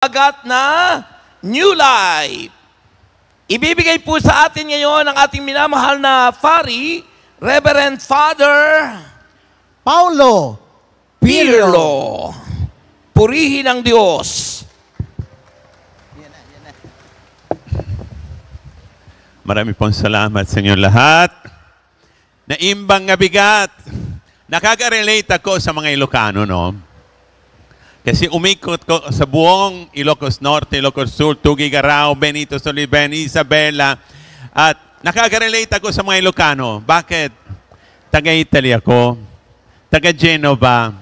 Agat na New Life. Ibibigay po sa atin ngayon ang ating minamahal na Pari, Reverend Father Paulo Pirlo. Purihin ang Diyos. Marami pong salamat sa inyo lahat. Naimbang nga bigat. Nakaka-relate ako sa mga Ilocano, no? Kasi umikot ko sa buong Ilocos Norte, Ilocos Sur, Tugigaraw, Benito Soliven, Isabela. At nakaka-relate ako sa mga Ilocano. Bakit? Taga-Italy ako. Taga-Genova.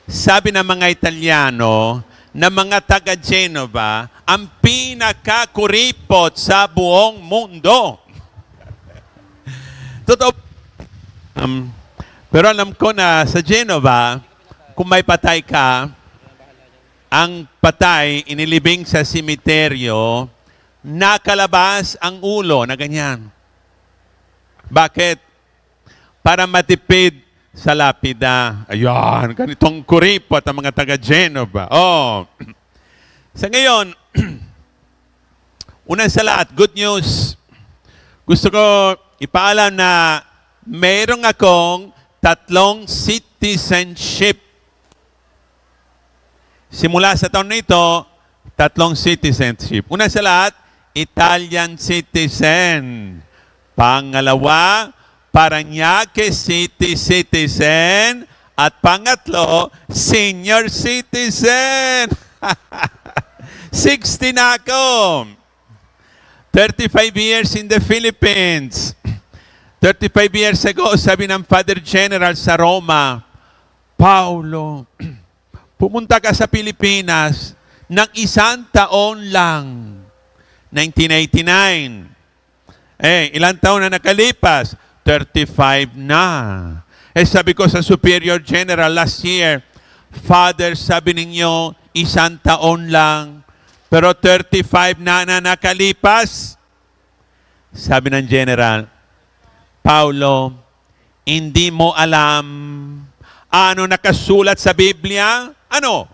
Sabi ng mga Italiano na mga taga-Genova ang pinakakuripot sa buong mundo. Totoo. Pero alam ko na sa Genova, kung may patay ka, ang patay inilibing sa simeteryo, nakalabas ang ulo na ganyan. Bakit? Para matipid sa lapida. Ayan, ganitong kuripot ang mga taga-Genova. Oh. Sa ngayon, una sa lahat, good news. Gusto ko ipaalam na mayroong akong 3 citizenship. Simula sa taon na ito, 3 citizenship. Una sa lahat, Italian citizen. Pangalawa, Parañaque City citizen. At pangatlo, senior citizen. 60 na ako. 35 years in the Philippines. 35 years ago, sabi ng Father General sa Roma, Paulo, pumunta ka sa Pilipinas ng 1 taon lang. 1989. Ilang taon na nakalipas? 35 na. Sabi ko sa Superior General last year, Father, sabi ninyo, 1 taon lang. Pero 35 na nakalipas. Sabi ng General, Paulo, hindi mo alam ano nakasulat sa Biblia? Ano?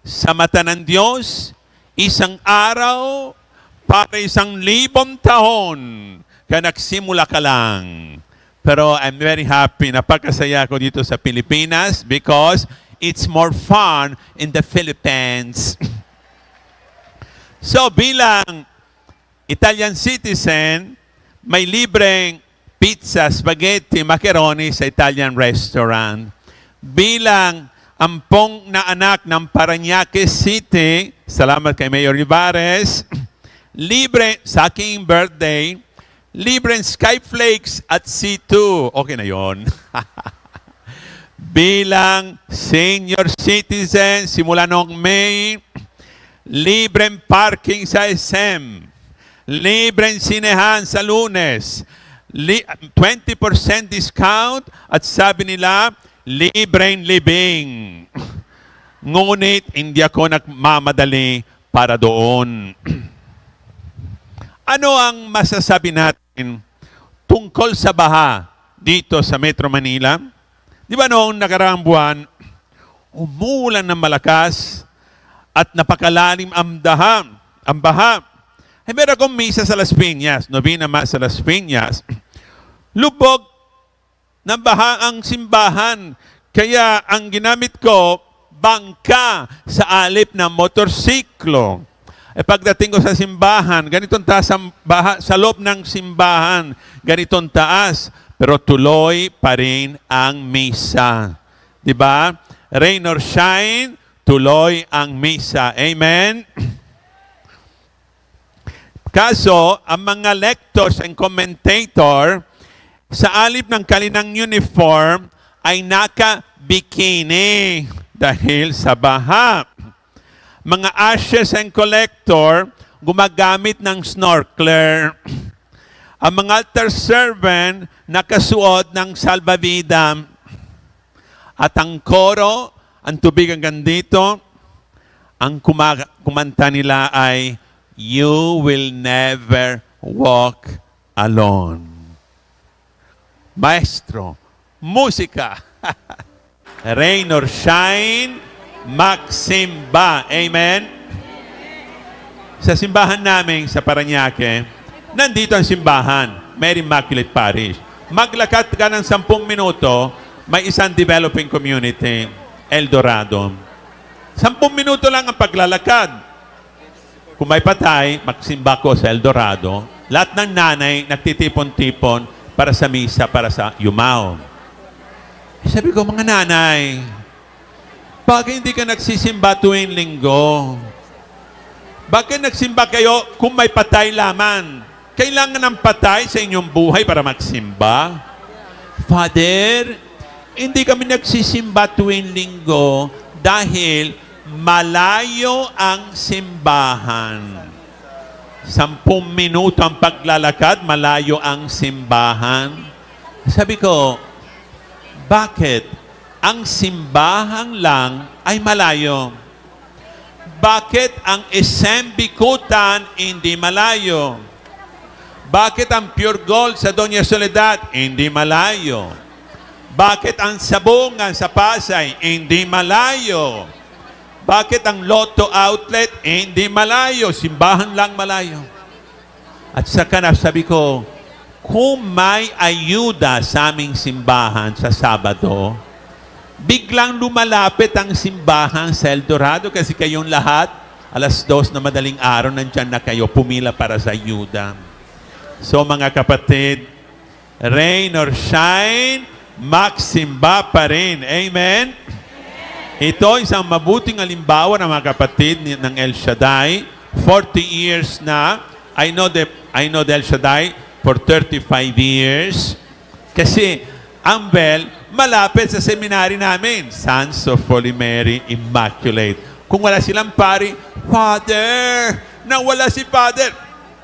Sa mata ng Diyos, 1 araw para 1,000 taon kaya nagsimula ka lang. Pero I'm very happy, napakasaya ko dito sa Pilipinas because it's more fun in the Philippines. So bilang Italian citizen, may libreng pizza, spaghetti, macaroni sa Italian restaurant. Bilang ampong na anak ng Parañaque City, salamat kay Mayor Rivares, libre sa aking birthday, libre Skyflakes at C2. Okay na yon. Bilang senior citizen, simula noong May, libre parking sa SM, libre sinehan sa Lunes, 20% discount at sabi nila, libreng libing. Ngunit hindi ako nagmamadali para doon. Ano ang masasabi natin tungkol sa baha dito sa Metro Manila? Di ba noong nakaraang buwan, umulan ng malakas at napakalalim ang baha. Meron akong misa sa Las Piñas, Novena Mass sa Las Piñas. Lubog ng baha ang simbahan. Kaya ang ginamit ko, bangka sa alip ng motorsiklo. Pagdating ko sa simbahan, ganitong taas ang baha sa loob ng simbahan, ganitong taas. Pero tuloy pa rin ang misa. Diba? Rain or shine, tuloy ang misa. Amen? Kaso, ang mga lectors and commentator, sa alip ng kanilang uniform, ay naka-bikini dahil sa baha. Mga ushers and collector, gumagamit ng snorkeler. Ang mga altar servant, nakasuot ng salbavida. At ang koro, ang tubig hanggang dito, ang kumanta nila ay, You will never walk alone. Maestro, musika. Rain or shine, magsimba. Amen? Sa simbahan namin sa Parañaque, nandito ang simbahan, Mary Immaculate Parish. Maglakad ka ng 10 minuto, may isang developing community, El Dorado. 10 minuto lang ang paglalakad. Kung may patay, magsimba ko sa El Dorado. Lahat ng nanay nagtitipon-tipon para sa misa, para sa yumaw. Sabi ko, mga nanay, bakit hindi ka nagsisimba tuwing linggo? Bakit nagsimba kayo kung may patay lamang? Kailangan ng patay sa inyong buhay para magsimba? Father, hindi kami nagsisimba tuwing linggo dahil malayo ang simbahan. 10 minuto ang paglalakad, malayo ang simbahan. Sabi ko, bakit? Ang simbahan lang ay malayo. Bakit ang Isembikutan hindi malayo? Bakit ang Pure Gold sa Doña Soledad hindi malayo? Bakit ang Sabungan sa Pasay hindi malayo? Bakit ang Lotto Outlet hindi malayo? Simbahan lang malayo. At saka sabi ko, kung may ayuda sa aming simbahan sa Sabado, biglang lumalapit ang simbahan sa El Dorado kasi kayong lahat, alas 2 na madaling araw, nandyan na kayo, pumila para sa ayuda. So mga kapatid, rain or shine, magsimba pa rin. Amen? Ito isang mabuting halimbawa ng mga kapatid ng El Shaddai. 40 years na. I know the El Shaddai for 35 years. Kasi ang Bel, malapit sa seminary namin, Sons of Holy Mary Immaculate. Kung wala silang pari, Father, nawala si Father.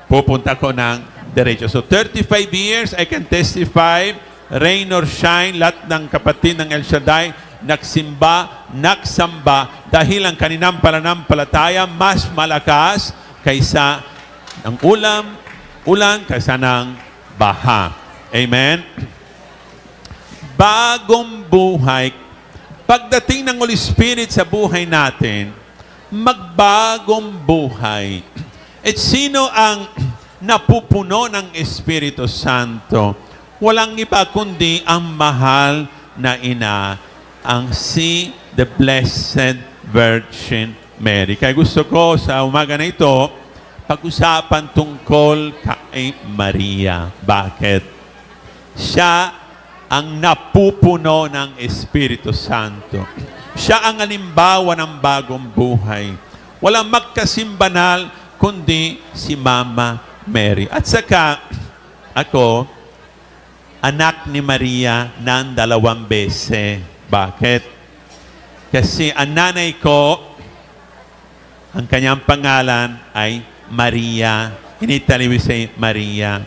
Pupunta ko ng diretso. So 35 years, I can testify, rain or shine, lahat ng kapatid ng El Shaddai, nagsimba, nagsamba, dahil ang kaninang pananampalataya mas malakas kaysa ng ulan kaysa ng baha. Amen? Bagong buhay. Pagdating ng Holy Spirit sa buhay natin, magbagong buhay. At sino ang napupuno ng Espiritu Santo? Walang iba kundi ang mahal na ina, ang the Blessed Virgin Mary. Kaya gusto ko sa umaga na ito, pag-usapan tungkol kay Maria. Bakit? Siya ang napupuno ng Espiritu Santo. Siya ang halimbawa ng bagong buhay. Walang magkasimbanal kundi si Mama Mary. At saka, ako, anak ni Maria ng 2 beses. Bakit? Kasi ang nanay ko, ang kanyang pangalan ay Maria. In Italy, we say Maria.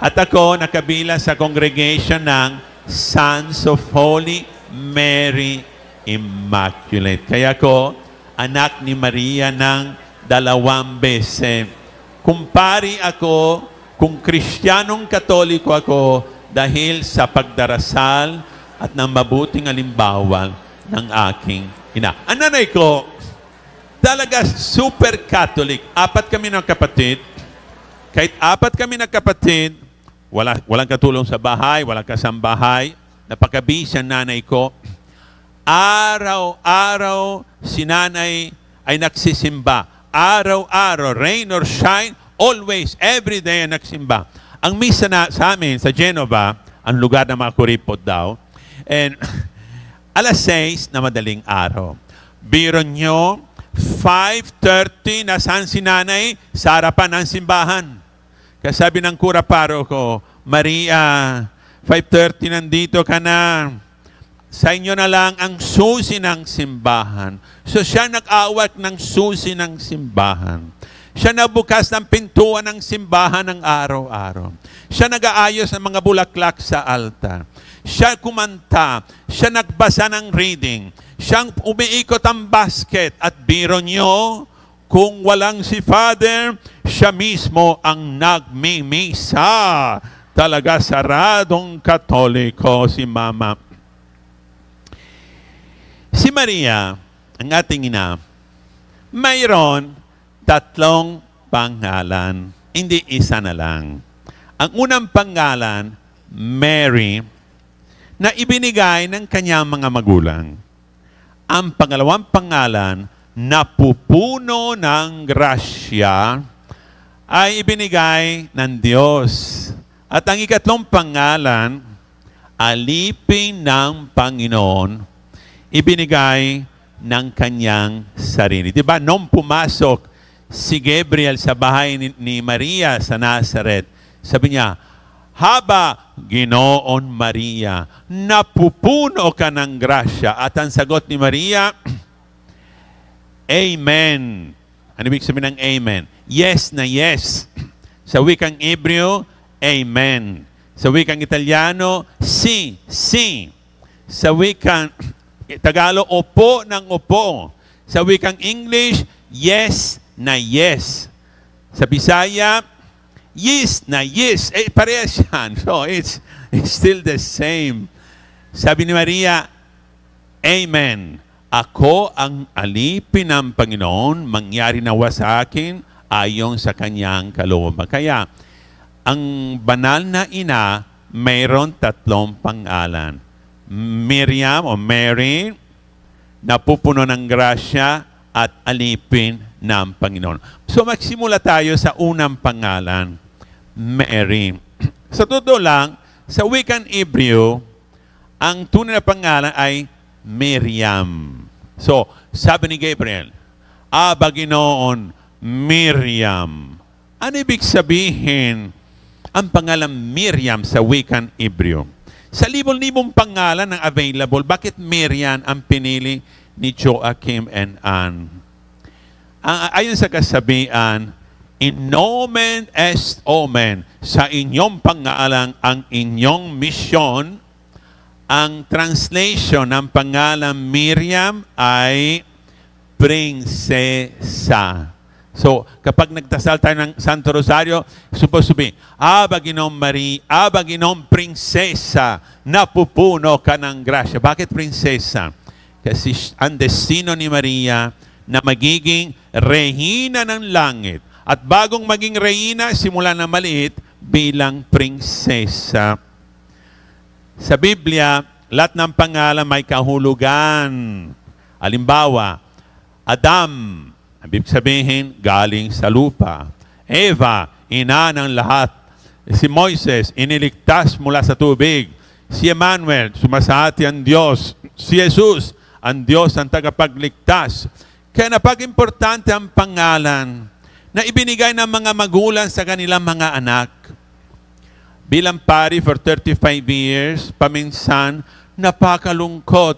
At ako, nakabila sa congregation ng Sons of Holy Mary Immaculate. Kaya ako, anak ni Maria ng 2 beses. Kumpari ako, kung Kristiyanong Katoliko ako, dahil sa pagdarasal at ng mabuting halimbawa ng aking ina. Ang nanay ko, talaga super Catholic. 4 kami ng kapatid. Kahit 4 kami ng kapatid, walang katulong sa bahay, walang kasambahay. Napakabisi ang nanay ko. Araw-araw si nanay ay nagsisimba. Araw-araw, rain or shine, always, every day nagsimba. Ang misa na sa amin, sa Genova, ang lugar ng mga kuripot daw, and alas 6 na madaling araw. Biro nyo, 5:30 nasaan si nanay sa harapan ng simbahan. Kaya sabi ng kura paro ko, Maria, 5:30 nandito ka na. Sa inyo na lang ang susi ng simbahan. So siya nag-awat ng susi ng simbahan. Siya nagbukas ng pintuan ng simbahan ng araw-araw. Siya nag-aayos ng mga bulaklak sa altar. Siya kumanta. Siya nagbasa ng reading. Siyang umiikot ang basket. At biro nyo, kung walang si Father, siya mismo ang nagmimisa. Talaga saradong Katoliko si Mama. Si Maria, ang ating ina, mayroon 3 pangalan. Hindi isa na lang. Ang unang pangalan, Mary, na ibinigay ng kanyang mga magulang. Ang pangalawang pangalan, napupuno ng grasya, ay ibinigay ng Diyos. At ang ikatlong pangalan, alipin ng Panginoon, ibinigay ng kanyang sarili. Diba, nung pumasok si Gabriel sa bahay ni Maria sa Nazareth, sabi niya, haba, Ginoon Maria, napupuno ka ng grasya. At ang sagot ni Maria, Amen. Ano ibig sabihin ng Amen? Yes na yes. Sa wikang Hebreo, Amen. Sa wikang Italiano, si. Sa wikang Tagalog, opo ng opo. Sa wikang English, yes na yes. Sa Bisaya, yes na yes. Parehas yan. So, it's still the same. Sabi ni Maria, Amen. Ako ang alipin ng Panginoon, mangyari nawa sa akin ayon sa kanyang kalooban. Kaya, ang banal na ina, mayroon tatlong pangalan. Miriam o Mary, napupuno ng grasya at alipin ng Panginoon. So magsimula tayo sa unang pangalan, Mary. Sa totoo lang, sa wikang Hebreo, ang tunay na pangalan ay Miriam. So, sabi ni Gabriel, Aba Ginoon, Miriam. Ano ibig sabihin ang pangalan Miriam sa wikang Hebreo? Sa libon-libong pangalan ang available, bakit Miriam ang pinili ni Joachim and Anne? Ayon sa kasabihan, in nomen est omen, sa inyong pangalan ang inyong misyon. Ang translation ng pangalan Miriam ay prinsesa. So, kapag nagdasal tayo ng Santo Rosario, supposed to be, Aba Ginoong Maria, Aba Ginoong Prinsesa, napupuno ka ng grasya. Bakit prinsesa? Kasi ang destino ni Maria na magiging rehina ng langit. At bagong maging rehina, simula na maliit, bilang prinsesa. Sa Biblia, lahat ng pangalan may kahulugan. Halimbawa, Adam, ibig sabihin, galing sa lupa. Eva, ina ng lahat. Si Moises, iniligtas mula sa tubig. Si Emmanuel, sumasahati ang Diyos. Si Jesus, ang Diyos ang tagapagligtas. Kaya napag-importante ang pangalan na ibinigay ng mga magulang sa kanilang mga anak. Bilang pari for 35 years, paminsan, napakalungkot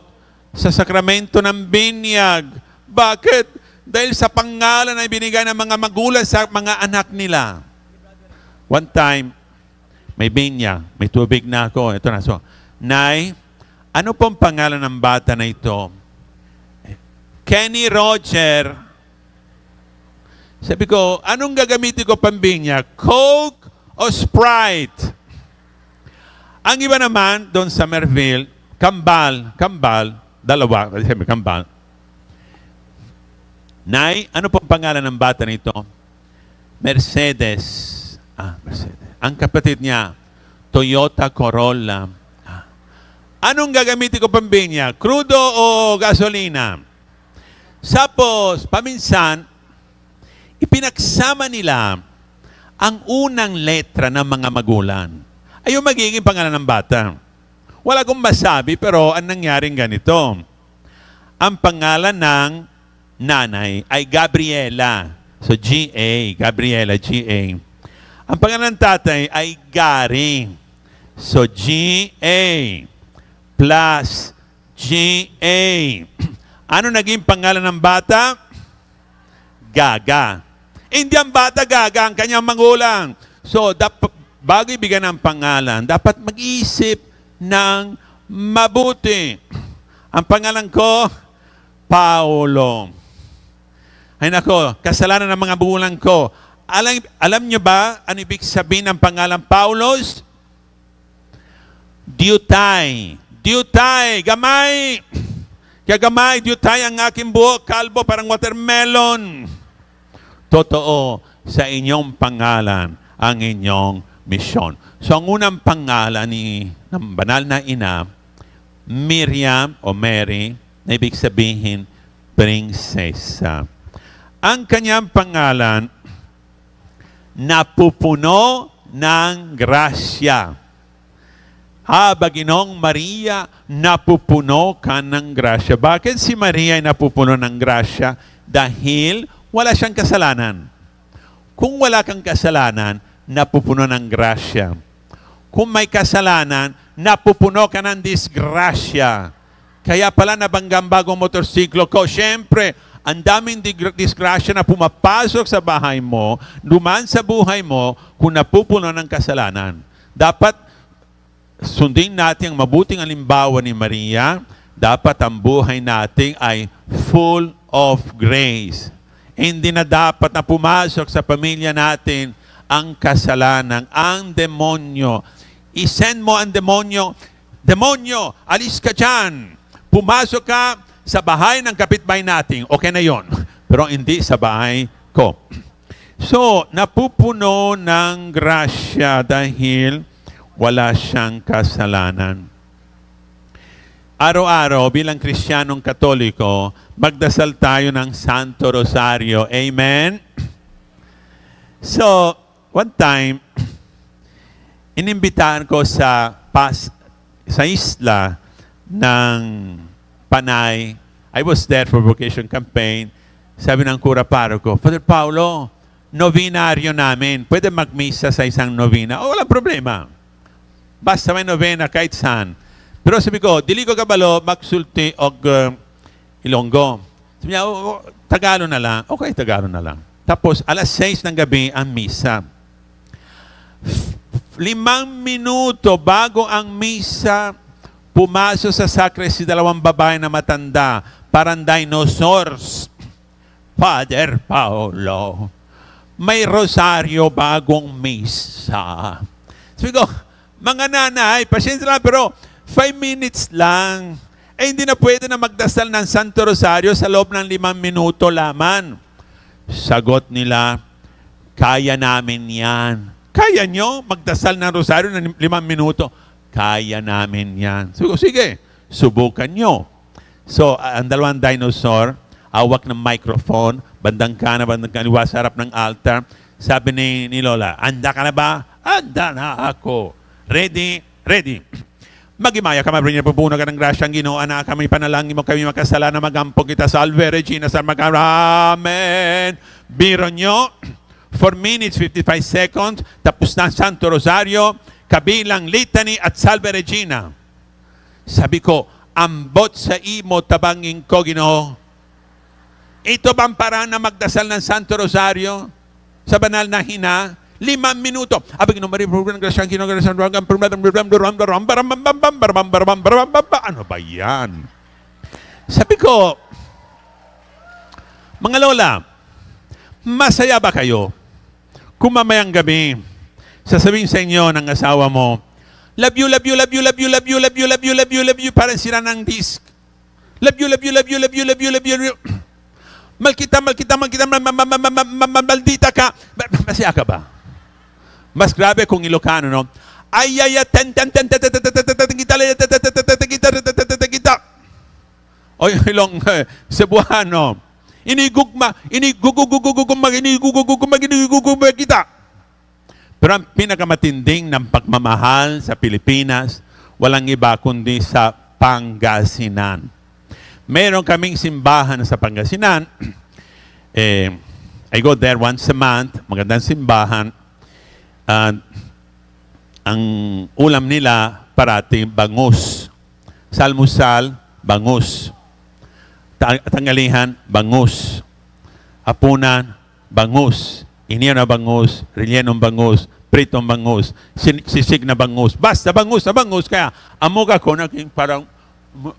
sa sakramento ng binyag. Bakit? Dahil sa pangalan na ibinigay ng mga magulang sa mga anak nila. One time, may binyag, may tubig na ako. Ito na. So, Nay, ano pong pangalan ng bata na ito? Kenny Roger. Sabi ko, anong gagamitin ko pambinyag? Coke o Sprite? Ang iba naman, doon sa Merville, kambal, dalawa, sabi kambal. Nay, ano pong pangalan ng bata nito? Mercedes. Mercedes. Ang kapatid niya, Toyota Corolla. Anong gagamitin ko pambinya? Crudo o gasolina? Sapos, paminsan, ipinagsama nila ang unang letra ng mga magulang. Ay yung magiging pangalan ng bata. Wala akong masabi, pero ang nangyaring ganito. Ang pangalan ng nanay ay Gabriela. So, G-A, Gabriela, G-A. Ang pangalan ng tatay ay Gary. So, G-A plus G-A. Ano naging pangalan ng bata? Gaga. Hindi ang bata gaga, ang kanyang magulang. So, bago ibigyan ng pangalan, dapat mag-isip ng mabuti. Ang pangalan ko, Paulo. Ay nako, kasalanan ng mga magulang ko. Alam nyo ba ano ibig sabihin ng pangalan Paulos? Diutay. Diutay, gamay. Kaya gamay, diutay ang aking buhok, kalbo, parang watermelon. totoo sa inyong pangalan ang inyong misyon. So ang unang pangalan ng banal na ina, Miriam o Mary, na ibig sabihin, prinsesa. Ang kanyang pangalan, napupuno ng grasya. Baginong Maria, napupuno ka ng grasya. Bakit si Maria ay napupuno ng grasya? Dahil wala siyang kasalanan. Kung wala kang kasalanan, napupuno ng grasya. Kung may kasalanan, napupuno ka ng disgrasya. Kaya pala nabanggang bagong motorsiklo ko. Siyempre, ang daming disgrasya na pumapasok sa bahay mo, dumaan sa buhay mo, kung napupuno ng kasalanan. Dapat sundin natin ang mabuting halimbawa ni Maria. Dapat ang buhay natin ay full of grace. Hindi na dapat na pumasok sa pamilya natin ang kasalanan, ang demonyo. I-send mo ang demonyo. Demonyo, alis ka dyan. Pumasok ka sa bahay ng kapitbahay natin. Okay na yon. Pero hindi sa bahay ko. So, napupuno ng grasya dahil wala siyang kasalanan. Araw-araw bilang Kristiyanong Katoliko, magdasal tayo ng Santo Rosario. Amen? So, one time, inimbitahan ko sa isla ng Panay. I was there for vocation campaign. Sabi ng kura paroko, Father Paulo, novenaryo namin. Pwede magmisa sa isang novena. Walang problema. Basta may novena kahit saan. Pero sabi ko, dili ko kabalo, magsulti og Ilonggo. Sabi niya, Tagalog na lang. Okay, Tagalog na lang. Tapos, alas 6 ng gabi ang misa. 5 minuto bago ang misa, pumasok sa sacristy 2 babae na matanda, parang dinosaurs. Father Paulo, may rosaryo bagong misa. Sabi ko, mga nanay, pasyensya lang, pero 5 minutes lang. Hindi na pwede na magdasal ng Santo Rosario sa loob ng 5 minuto lamang. Sagot nila, kaya namin yan. Kaya nyo magdasal ng Rosario ng 5 minuto? Kaya namin yan. So, sige, subukan nyo. So, ang dalawang dinosaur, awak ng microphone, bandang kanan, bandang kaliwa, sa harap ng altar. Sabi ni Lola, anda ka na ba? Anda na ako. Ready? Ready. Magimaya ka, mabring na pupuno ka ng grasyang Ginoo, anak kami panalangin mo, kami makasalanan, magampog kita, salve Regina, sa Amen. Biro nyo, 4 minutes, 55 seconds, tapos na ang Santo Rosario, kabilang litany at salve Regina. Sabi ko, ambot sa imo tabangin ko, Ginoo. Ito bang paraan na magdasal ng Santo Rosario sa banal na hina? 5 minuto. Abig no Maria, ano ba yan? Sabi ko, mga lola, masaya ba kayo kung mamayang gabi sasabihin sa inyo ng asawa mo, love you, love you, love you, love you, love you, love you, love you, love you, love you, parang sira ng disc. Love you, love you, love you, love you, love you, love you, love you. Malkita, maldita ka. Masaya ka ba? Mas grabe kung Ilocano, no? Ay, o yung Cebuano, inigugma kita. Pero ang pinakamatinding ng pagmamahal sa Pilipinas, walang iba kundi sa Pangasinan. Meron kaming simbahan sa Pangasinan. I go there once a month, magandang simbahan. Ang ulam nila parati bangus. Salmusal, bangus. Tanghalihan, bangus. Hapunan, bangus. Inihaw na bangus, rellenong bangus, pritong bangus, sisig na bangus. Basta bangus na bangus. Kaya amuka ko naging parang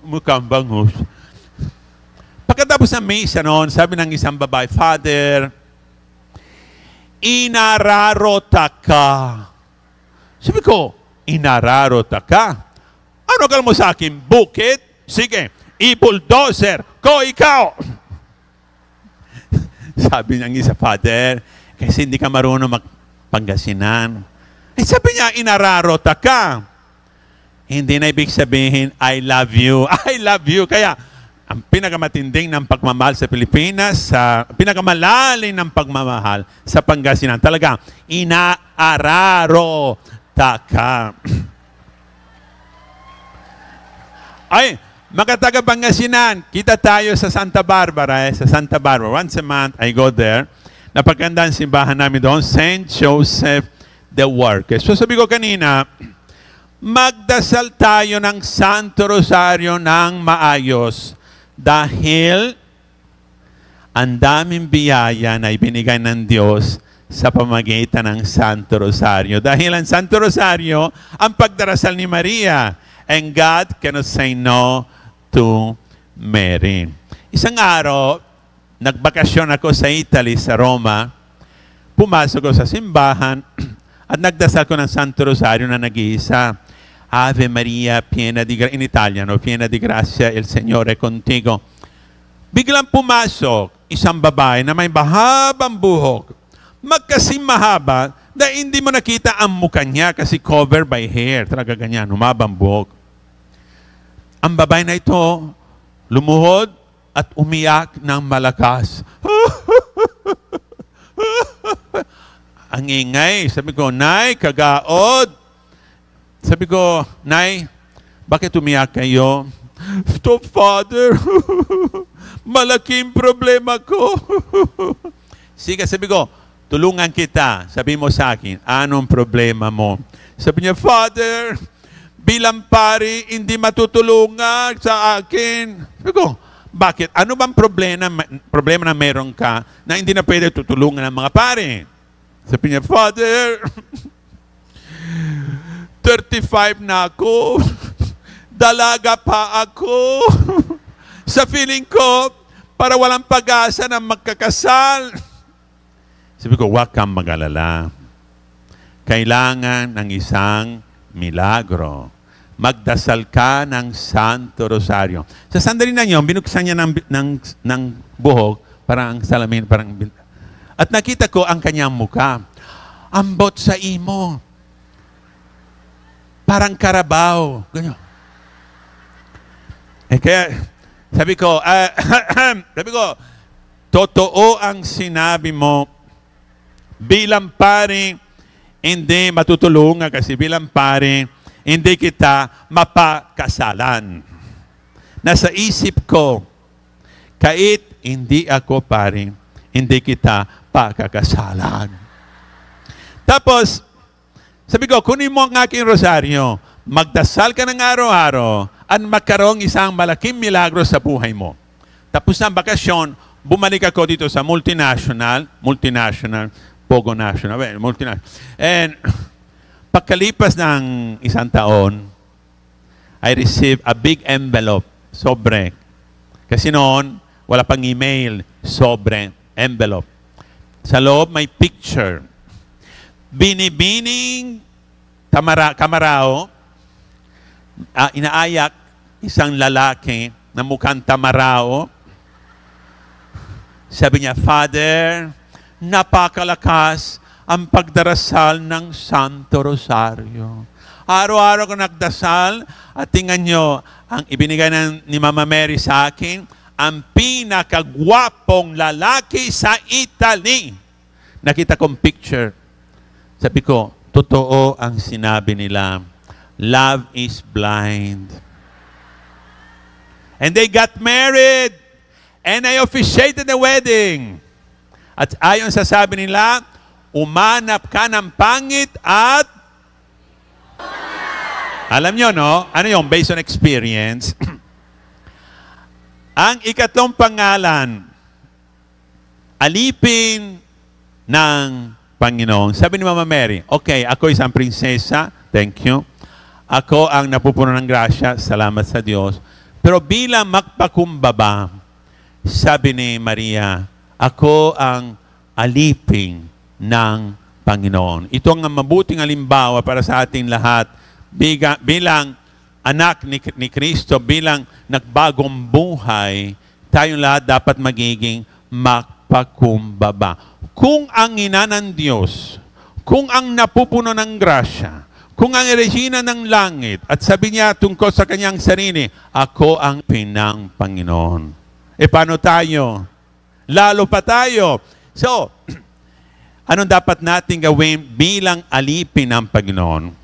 mukhang bangus. Pagkatapos ng misa noon, sabi ng isang babae, Father, inararota ka. Sabi ko, inararota ka? Ano ka mo sa akin? Bukit? Sige, i-bulldozer ko ikaw. Sabi niya isa, Father, kasi hindi ka marunong magpangasinan. Sabi niya, inararota ka. Hindi na ibig sabihin, I love you. I love you. Kaya, ang pinakamatinding ng pagmamahal sa Pilipinas, sa pinakamalalim ng pagmamahal sa Pangasinan, talaga, inaararota ka. Ay, mga taga-Pangasinan, kita tayo sa Santa Barbara. Sa Santa Barbara. Once a month, I go there. Napagandang simbahan namin doon, St. Joseph the Worker. So sabi ko kanina, magdasal tayo ng Santo Rosario ng maayos dahil ang daming biyaya na ibinigay ng Diyos sa pamagitan ng Santo Rosario. Dahil ang Santo Rosario, ang pagdarasal ni Maria, and God cannot say no to Mary. Isang araw, nagbakasyon ako sa Italy, sa Roma. Pumasok ko sa simbahan at nagdasal ko ng Santo Rosario na nag-iisa. Ave Maria, piena di grazia, in Italiano, piena di grazia, il Signore è contigo. Biglang pumasok isang babae na may mahabang buhok. Magkasing mahaba na hindi mo nakita ang mukha niya kasi covered by hair. Talaga ganyan, humabang buhok. Ang babae na ito, lumuhod at umiyak ng malakas. Ang ingay. Sabi ko, Nay, kagaod. Sabi ko, Nay, bakit umiyak kayo? Stop, Father. Malaking problema ko. Sige, sabi ko, tulungan kita. Sabi mo sa akin, anong problema mo? Sabi niya, Father, bilang pari, hindi matutulungan sa akin. Sabi ko, bakit? Ano bang problema na meron ka na hindi na pwede tutulungan ng mga pari? Sabi niya, Father, 35 na ako. Dalaga pa ako. Sa feeling ko, para walang pag-asa na magkakasal. Sabi ko, huwag kang mag-alala. Kailangan ng isang milagro. Magdasal ka ng Santo Rosario. Sa sandali na yun, binuksan niya ng buhok, parang salamin, at nakita ko ang kanyang muka. Ambot sa imo. Parang karabaw. Ganyan. Kaya, sabi ko, totoo ang sinabi mo, bilang pari, hindi matutulungan kasi bilang pari, hindi kita mapakasalan. Nasa isip ko, kahit hindi ako pari, hindi kita pakakasalan. Tapos, sabi ko, kunin mo ang aking rosaryo, magdasal ka ng araw-araw, at magkaroong isang malaking milagro sa buhay mo. Tapos ng bakasyon, bumalik ako dito sa multinational, Pogo National, multinational. And pagkalipas ng isang taon, I received a big envelope, sobre. Kasi noon, wala pang email, sobre, envelope. Sa loob may picture. Binibining kamarao, inaayak isang lalaki na mukhang tamarao. Sabi niya, Father, napakalakas ang pagdarasal ng Santo Rosario. Araw-araw ko nagdasal at tingnan nyo, ang ibinigay ni Mama Mary sa akin, ang pinakagwapong lalaki sa Italy. Nakita kong picture. Sabi ko, totoo ang sinabi nila. Love is blind. And they got married. And I officiated the wedding. At ayon sa sabi nila, umanap ka ng pangit at alam nyo, no? Ano yung based on experience? Ang ikatlong pangalan, alipin ng Panginoon. Sabi ni Mama Mary, okay, ako isang prinsesa, thank you. Ako ang napupuno ng grasya, salamat sa Diyos. Pero bilang magpakumbaba, sabi ni Maria, ako ang alipin ng Panginoon. Ito ang mabuting halimbawa para sa ating lahat bilang anak ni Kristo, bilang nagbagong buhay, tayong lahat dapat magiging magpakumbaba. Kung ang ina ng Diyos, kung ang napupuno ng grasya, kung ang Regina ng langit, at sabi niya tungkol sa kanyang sarili, ako ang pinang Panginoon. E paano tayo? Lalo pa tayo. So, anong dapat natin gawin bilang alipin ng Panginoon?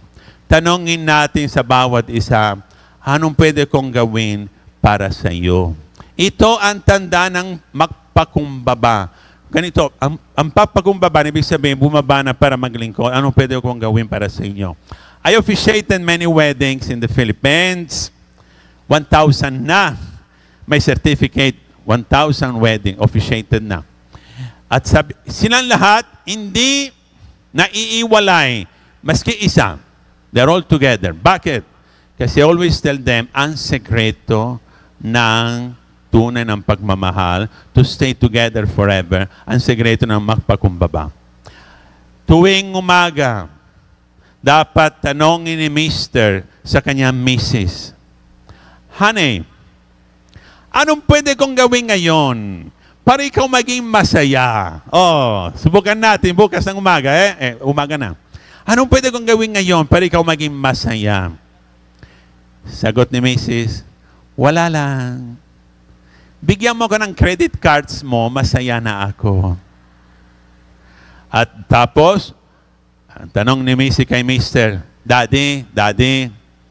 Tanongin natin sa bawat isa, anong pwede kong gawin para sa iyo? Ito ang tanda ng magpakumbaba. Ganito, ang papakumbaba, ibig sabihin, bumaba na para maglingkod. Anong pwede kong gawin para sa inyo? I officiated many weddings in the Philippines. 1,000 na. May certificate, 1,000 wedding, officiated na. At sabi, silang lahat, hindi naiiwalay, maski isa. They're all together. Bakit? Kasi I always tell them, ang sekreto ng tunay ng pagmamahal, to stay together forever, ang sekreto ng magpakumbaba. Tuwing umaga, dapat tanongin ni Mr. sa kanyang Mrs. Honey, anong pwede kong gawin ngayon para ikaw maging masaya? Oh, subukan natin bukas ng umaga. Umaga na. Anong pwede kong gawin ngayon para ikaw maging masaya? Sagot ni Mrs., wala lang. Bigyan mo ko ng credit cards mo, masaya na ako. At tapos, ang tanong ni Mrs. kay Mr., Daddy,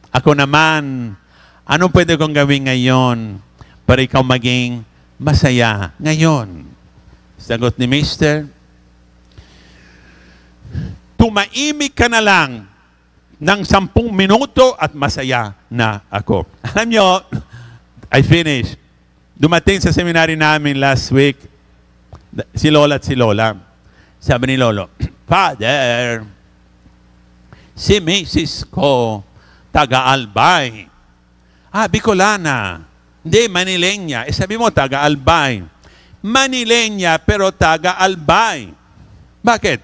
ako naman, anong pwede kong gawin ngayon para ikaw maging masaya ngayon? Sagot ni Mr., tumaimik ka na lang ng 10 minuto at masaya na ako. Alam nyo, I finished. Dumating sa seminary namin last week, si Lola at si Lola. Sabi ni Lolo, Father, si Mrs. ko, taga-Albay. Bicolana. Hindi, Manilenya. Sabi mo, taga-Albay. Manilenya, pero taga-Albay. Bakit?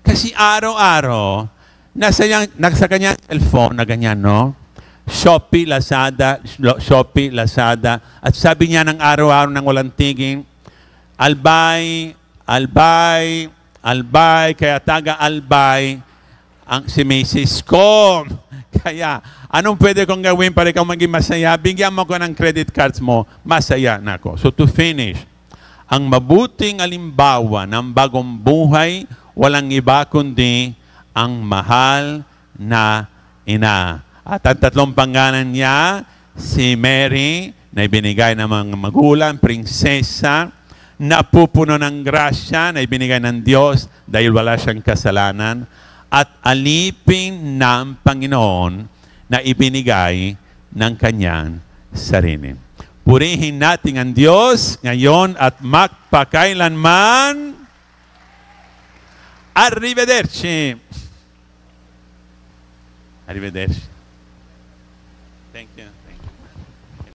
Kasi araw-araw, nasa kanya cellphone na ganyan, no? Shopee, Lazada. At sabi niya ng araw-araw ng walang tiging, Albay, kaya taga-Albay ang si Mrs. ko. Kaya, anong pwede kong gawin para ikaw maging masaya? Bigyan mo ko ng credit cards mo, masaya na ako. So to finish, ang mabuting alimbawa ng bagong buhay, walang iba kundi ang mahal na ina. At ang 3 pangalan niya, si Mary, na ibinigay ng mga magulang, prinsesa, napupuno ng grasya, na ibinigay ng Diyos dahil wala siyang kasalanan, at alipin ng Panginoon na ibinigay ng kanyang sarili. Purihin natin ang Diyos ngayon at magpakailanman. Arrivederci. Arrivederci. Thank you.